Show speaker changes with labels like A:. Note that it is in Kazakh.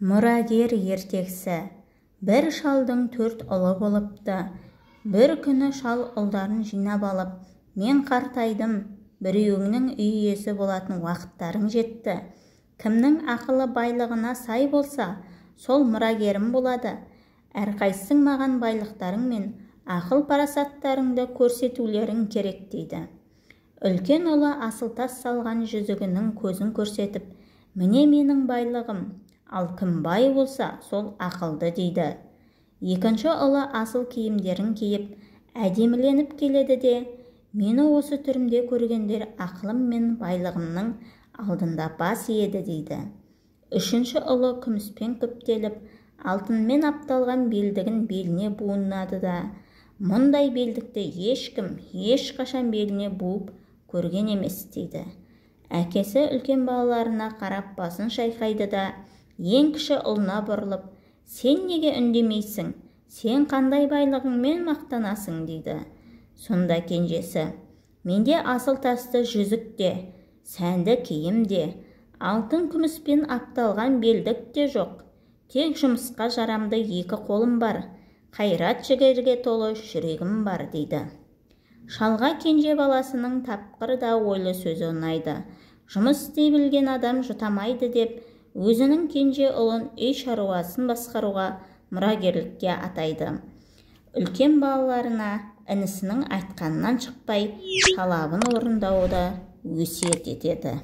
A: Мұрагер ертегісі. Бір шалдың 4 ұлы болыпты. Бір күні шал ұлдарын жинап алып, мен қартайдым, біреуіңнің үй иесі болатын уақыттарың жетті. Кімнің ақылы байлығына сай болса, сол мұрагерім болады. Әрқайсың маған байлықтарың мен ақыл парасаттарыңды көрсетулерің керек дейді. Үлкен ұлы асыл тас салған жүзігінің көзін көрсетіп, міне менің байлығым, ал кім бай болса, сол ақылды дейді. Екінші ұлы асыл киімдерін киіп, әдеміленіп келеді де, мені осы түрімде көргендер ақылым мен байлығымның алдында бас иеді дейді. Үшінші ұлы күміспен күптеліп, алтынмен апталған белдігін беліне буынады да, мұндай белдікті ешкім ешқашан беліне буып көрген емес дейді. Әкесі үлкен балаларына қарап басын шайқайды да, ең кіші ұлына бұрылып, сен неге үндемейсің? Сен қандай байлығыңмен мақтанасың дейді. Сонда кенжесі, менде асыл тасты жүзік те, сәнді киім де, алтын күміспен апталған белдік те жоқ. Тек жұмысқа жарамды 2 қолым бар, қайрат жігерге толы жүрегім бар дейді. Шалға кенже баласының тапқыр да ойлы сөзі ұнайды. Жұмыс істей білген адам жұтамайды деп, өзінің кенже ұлын үй шаруасын басқаруға мұрагерлікке атайды. Үлкен балаларына інісінің айтқанынан шықпай, талабын орындауды өсиет етеді.